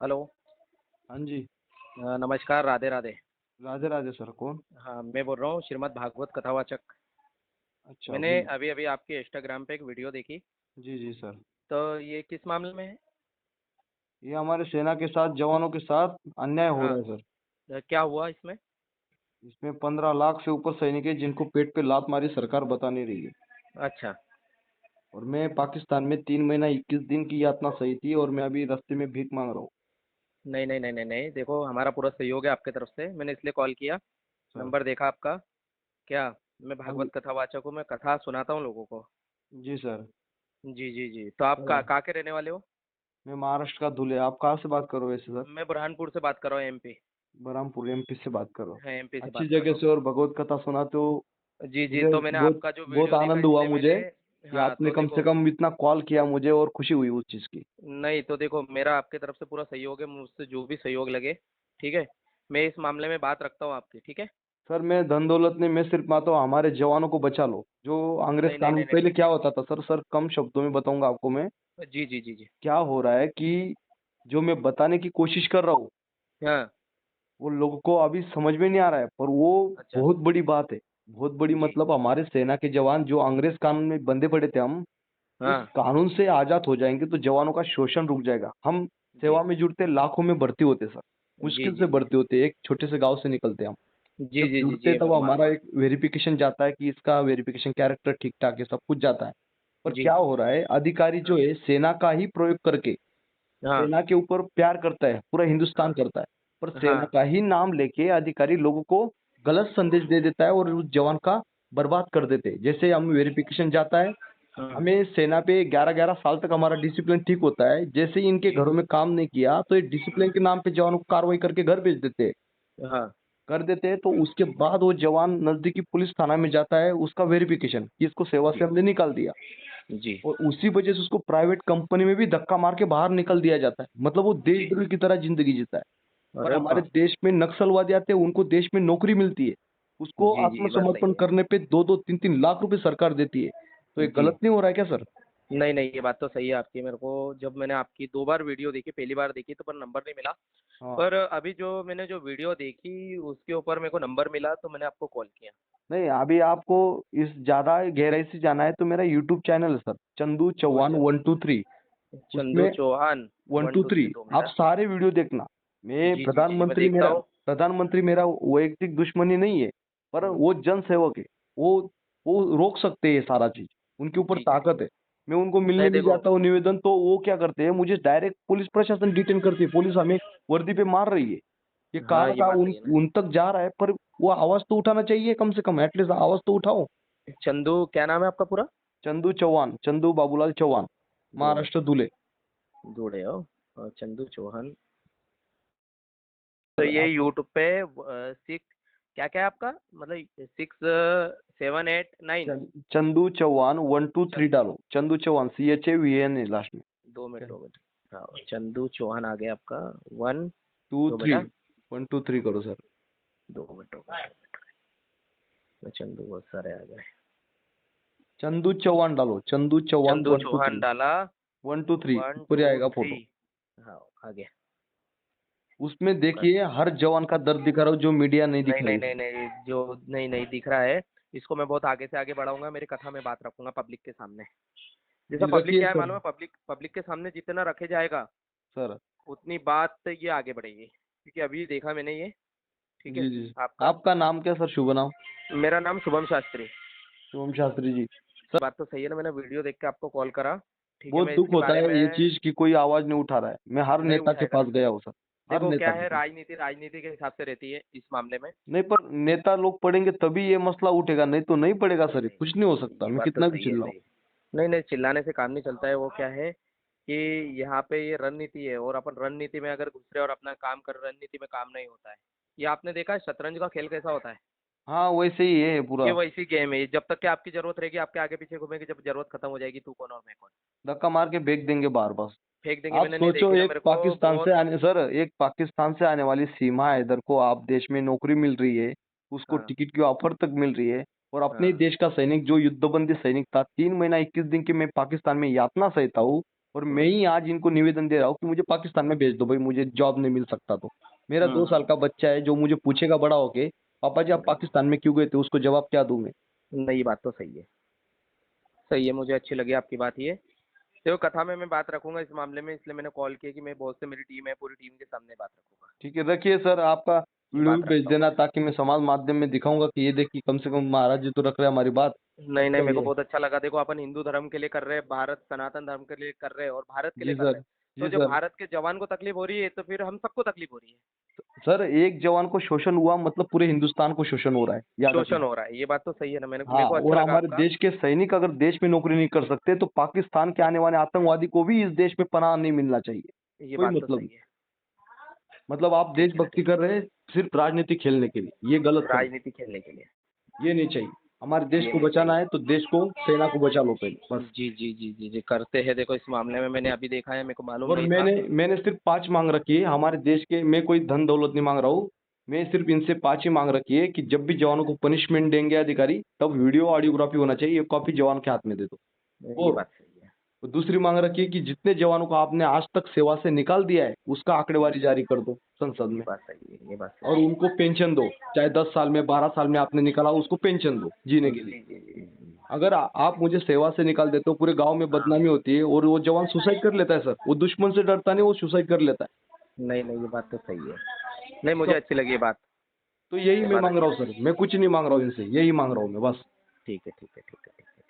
Hello. हाँ जी। नमस्कार, Radhe Radhe. Radhe Radhe sir, कौन? हाँ, मैं बोल रहा हूँ श्रीमद् भागवत कथावाचक। अच्छा, मैंने बोलिए। अभी अभी आपके इंस्टाग्राम पे एक वीडियो देखी। जी जी सर। तो ये किस मामले में है? ये हमारे सेना के साथ, जवानों के साथ अन्याय हो हाँ। रहा है सर। क्या हुआ इसमें? इसमें 15 लाख से ऊपर सैनिक है जिनको पेट पे लात मारी सरकार बता नहीं रही है। अच्छा। और मैं पाकिस्तान में 3 महीना 21 दिन की यातना सही थी और मैं अभी रास्ते में भीख मांग रहा हूँ। नहीं नहीं नहीं नहीं नहीं, देखो हमारा पूरा सहयोग है आपके तरफ से, मैंने इसलिए कॉल किया। सर। नंबर देखा आपका। क्या? मैं हाँ भागवत जी। कथावाचक हूँ, मैं कथा सुनाता हूँ लोगों को। जी सर। जी जी जी, तो आप सर, कहाँ के रहने वाले हो? मैं महाराष्ट्र का दूल्हे। आप कहाँ से बात कर रहे हो वैसे सर? मैं बुरहानपुर से बात कर रहा हूँ, एमपी। बरहमपुर एमपी से बात कर रहा हूँ। हाँ, एमपी से अच्छी बात कर जगह रहा हूँ। से और भगवत कथा सुनाते हो। जी जी, मुझे तो मैंने बहुत आपका जो बहुत वीडियो देखा आनंद हुआ इसलिए मैंने। मुझे कि हाँ, आपने तो कम से देखो। कम इतना कॉल किया मुझे और खुशी हुई उस चीज़ की। नहीं, तो देखो मेरा आपके तरफ से पूरा सहयोग है, मुझसे जो भी सहयोग लगे। ठीक है। मैं इस मामले में बात रखता हूँ आपकी, ठीक है। सर, मैं धन दौलत नहीं, मैं सिर्फ मानता हूँ हमारे जवानों को बचा लो। जो अंग्रेज नहीं नहीं कानून नहीं पहले नहीं। क्या होता था सर, कम शब्दों में बताऊंगा आपको मैं। जी जी जी जी। क्या हो रहा है कि जो मैं बताने की कोशिश कर रहा हूँ हाँ। वो लोगों को अभी समझ में नहीं आ रहा है, पर वो अच्छा। बहुत बड़ी बात है। बहुत बड़ी जी। मतलब हमारे सेना के जवान जो अंग्रेज कानून में बंधे पड़े थे, हम उस हाँ। कानून से आजाद हो जाएंगे तो जवानों का शोषण रुक जाएगा। हम जी सेवा में जुड़ते लाखों में भर्ती होते सर। जी मुश्किल से जी जी भर्ती होते, एक छोटे से गांव से निकलते हम। जी जब जी जी जुड़ते जी, तब हमारा एक वेरिफिकेशन जाता है कि इसका वेरिफिकेशन कैरेक्टर ठीक ठाक है, सब कुछ जाता है। पर जी। क्या हो रहा है, अधिकारी जो हाँ है सेना का ही प्रयोग करके हाँ सेना के ऊपर प्यार करता है, पूरा हिंदुस्तान हाँ करता है। पर सेना हाँ। का ही नाम लेके अधिकारी लोगों को गलत संदेश दे देता है और उस जवान का बर्बाद कर देते हैं। जैसे हम वेरिफिकेशन जाता है, हाँ। हमें सेना पे 11-11 साल तक हमारा डिसिप्लिन ठीक होता है। जैसे ही इनके जी। घरों में काम नहीं किया तो ये डिसिप्लिन के नाम पे जवानों को कार्रवाई करके घर भेज देते हैं। हाँ। कर देते हैं तो उसके बाद वो जवान नजदीकी पुलिस थाना में जाता है, उसका वेरिफिकेशन कि इसको सेवा से जी हमने निकाल दिया। जी और उसी वजह से उसको प्राइवेट कंपनी में भी धक्का मार के बाहर निकल दिया जाता है। मतलब वो जी। देशद्रोही की तरह जिंदगी जीता है। पर अरे हमारे बाप। देश में नक्सलवादी आते हैं, उनको देश में नौकरी मिलती है। उसको जी जी, ये बात सही आत्मसमर्पण है। करने पे 2-2 3-3 लाख रुपए सरकार देती है। तो ये जी। गलत नहीं हो रहा है क्या सर? नहीं नहीं, ये बात तो सही है आपकी। मेरे को जब मैंने आपकी दो बार वीडियो देखी, पहली बार देखी तो पर नंबर नहीं मिला। हाँ। पर अभी जो मैंने जो वीडियो देखी उसके ऊपर मेरे को नंबर मिला तो मैंने आपको कॉल किया। नहीं, अभी आपको इस ज्यादा गहराई से जाना है तो मेरा यूट्यूब चैनल है सर, चंदू चौहान बोलिए। 123। चंदू उसमें Chauhan one one two two three three दो आप मिनट सारे वीडियो देखना। मैं जी जी जी, मैं प्रधानमंत्री देखता मेरा हूँ। प्रधानमंत्री मेरा वैयक्तिक दुश्मनी नहीं है। पर हम्म, वो जन सेवक है। वो वो रोक सकते हैं ये सारा चीज। उनके ऊपर जी जी जी। ताकत है। मैं उनको मिलने नहीं भी देखो। जाता हूँ निवेदन, तो वो क्या करते हैं, मुझे डायरेक्ट पुलिस प्रशासन डिटेन करती है। पुलिस हमें वर्दी पे मार रही है। ये हाँ, कार ये का बात उन सही है ना। उन तक जा रहा है, पर वो आवाज तो उठाना चाहिए, कम से कम एटलीस्ट आवाज तो उठाओ। चंदू, क्या नाम है आपका पूरा? चंदू चौहान, चंदू बाबूलाल चौहान, दो महाराष्ट्र मिनट। दूल्हे। जुड़े हो? चंदू चौहान। तो सर ये आप यूट्यूब पे सिक्स, क्या क्या है आपका मतलब 6 7 8 9? चंदू चौहान 123 डालो, चंदू चौहान CHAVAN है लास्ट में। दो मिनट क्या? दो मिनट। हाँ, चंदू चौहान आ गया आपका। वन। टू दो थ्री बेटा। 1 2 3 करो सर। दो मिनट हो गए। चंदू बहुत सारे आ गए। चंदू चौहान डालो, Chandu Chauhan Chandu one two Chauhan three डाला। 1 2 3 वन ऊपर ही टू आएगा थ्री फोटो। हाँ, आ गया। उसमें कर देखिए हर जवान का दर्द दिखा रहा हूँ जो मीडिया नहीं नहीं दिखाई नहीं है नहीं सर। नहीं, जो नहीं नहीं दिख रहा है। इसको मैं बहुत आगे से आगे बढ़ाऊंगा, मेरी कथा में बात रखूंगा पब्लिक के सामने। जैसा जी पब्लिक रखिए क्या है सर। मालूम है, पब्लिक पब्लिक के सामने जितना रखे जाएगा सर। उतनी बात ये आगे बढ़ेगी, क्योंकि अभी देखा मैंने ये। ठीक है। जी जी। आपका? आपका नाम क्या सर, शुभ नाम? मेरा नाम शुभम शास्त्री। शुभम शास्त्री जी। सर, बात तो सही है ना, मैंने वीडियो देख के आपको कॉल करा। ठीक है, बहुत मैं दुख इसके होता बारे है ये में। चीज कि कोई आवाज नहीं उठा रहा है। मैं हर नहीं नेता के उठाएगा पास ना। गया हूँ सर। हर देखो नेता क्या के है, पास। राजनीति राजनीति के हिसाब से रहती है इस मामले में। नहीं, पर नेता लोग पढ़ेंगे तभी ये मसला उठेगा, नहीं तो नहीं पड़ेगा नहीं सर। नहीं कुछ नहीं हो नहीं, सकता, ये मैं बात तो कितना भी सही है, चिल्लाऊं। सही। नहीं नहीं, चिल्लाने से काम नहीं चलता है। वो क्या है कि यहाँ पे ये रणनीति है, और अपन रणनीति में अगर घुस रहे और अपना काम कर, रणनीति में काम नहीं होता है। ये आपने देखा है शतरंज का खेल कैसा होता है? हाँ, वैसे ही है ये पूरा। वैसी गेम है, जब तक कि आपकी जरूरत रहेगी आपके आगे पीछे घूमेगी, जब जरूरत खत्म हो जाएगी तू कौन और मैं कौन। धक्का मार के फेंक देंगे बाहर, बस। फेंक देंगे। आप मैंने नहीं सोचो, देखी ना, एक मेरे को पाकिस्तान से बहुत। आने सर, एक पाकिस्तान से आने वाली सीमा है इधर को, आप देश में नौकरी मिल रही है, उसको हाँ टिकट की ऑफर तक मिल रही है। और अपने ही हाँ देश का सैनिक जो युद्धबंदी सैनिक था, 3 महीना 21 दिन की मैं पाकिस्तान में यातना सहता हूँ। और मैं ही आज इनको निवेदन दे रहा हूँ कि मुझे पाकिस्तान में भेज दो भाई, मुझे जॉब नहीं मिल सकता तो। मेरा 2 साल का बच्चा है जो मुझे पूछेगा बड़ा होके, पापा जी आप पाकिस्तान में क्यों गए थे, उसको जवाब क्या दूं मैं? नहीं, ये बात तो सही है। सही है, मुझे अच्छी लगी आपकी बात ये। देखो, कथा में मैं बात रखूंगा इस मामले में, इसलिए मैंने कॉल किया कि मैं बॉस से, मेरी टीम है, पूरी टीम के सामने बात रखूंगा। ठीक है, रखिए सर, आपका वीडियो भी बात भेज रखता हूँ देना ताकि मैं समाज माध्यम में दिखाऊंगा कि ये देखिए कम से कम महाराज जी तो रख रहे हैं हमारी बात। नहीं नहीं, मेरे सही को है। बहुत अच्छा लगा। देखो, अपन हिंदू धर्म के लिए कर रहे हैं, भारत सनातन धर्म के लिए कर रहे हैं और भारत के लिए जी कर रहे सर। हैं। तो जी जब सर। भारत के जवान को तकलीफ हो रही है तो फिर हम सबको तकलीफ हो रही है। सर एक जवान को शोषण हुआ मतलब पूरे हिंदुस्तान को शोषण हो रहा है, याद शोषण रखना। हो रहा है, ये बात तो सही है ना। हाँ, मेरे को अच्छा और लगा हमारे आपका। देश के सैनिक अगर देश में नौकरी नहीं कर सकते तो पाकिस्तान के आने वाले आतंकवादी को भी इस देश में पनाह नहीं मिलना चाहिए। ये कोई बात तो मतलब सही नहीं। है। मतलब आप ठीक है ना, देशभक्ति ठीक है। कर रहे हैं सिर्फ राजनीति खेलने के लिए, ये गलत कर रहे राजनीति खेलने के लिए। हैं। ये नहीं चाहिए। हमारे देश ये को नहीं बचाना चाहिए। है तो देश को, सेना को बचा लो पहले बस। जी जी जी जी जी, करते हैं। देखो, इस मामले में मैंने अभी देखा है, मेरे को मालूम और नहीं था। मैंने सिर्फ 5 मांग रखी है हमारे देश के। मैं कोई धन दौलत नहीं मांग रहा हूँ। मैं सिर्फ इनसे 5 ही मांग रखी है कि जब भी जवानों को पनिशमेंट देंगे अधिकारी, तब वीडियो ऑडियोग्राफी होना चाहिए, ये कॉपी जवान के हाथ में दे दो। ये और बात सही है। दूसरी मांग रखी है कि जितने जवानों को आपने आज तक सेवा से निकाल दिया है उसका आंकड़ेवारी जारी कर दो संसद ये में। बात सही है, ये बात और सही है। उनको पेंशन दो, चाहे 10 साल में 12 साल में आपने निकाला, उसको पेंशन दो जीने के लिए। जी जी जी जी। अगर आप मुझे सेवा से निकाल देते हो, पूरे गांव में हाँ। बदनामी होती है और वो जवान सुसाइड कर लेता है सर। वो दुश्मन से डरता नहीं, वो सुसाइड कर लेता है। नहीं नहीं, ये बात तो सही है। नहीं, मुझे तो अच्छी लगी ये बात। तो यही ये मैं बात मांग अच्छी रहा हूँ लगी। सर, मैं कुछ नहीं मांग रहा हूँ इनसे, यही मांग रहा हूँ मैं बस। ठीक है, ठीक है, ठीक है, ठीक है।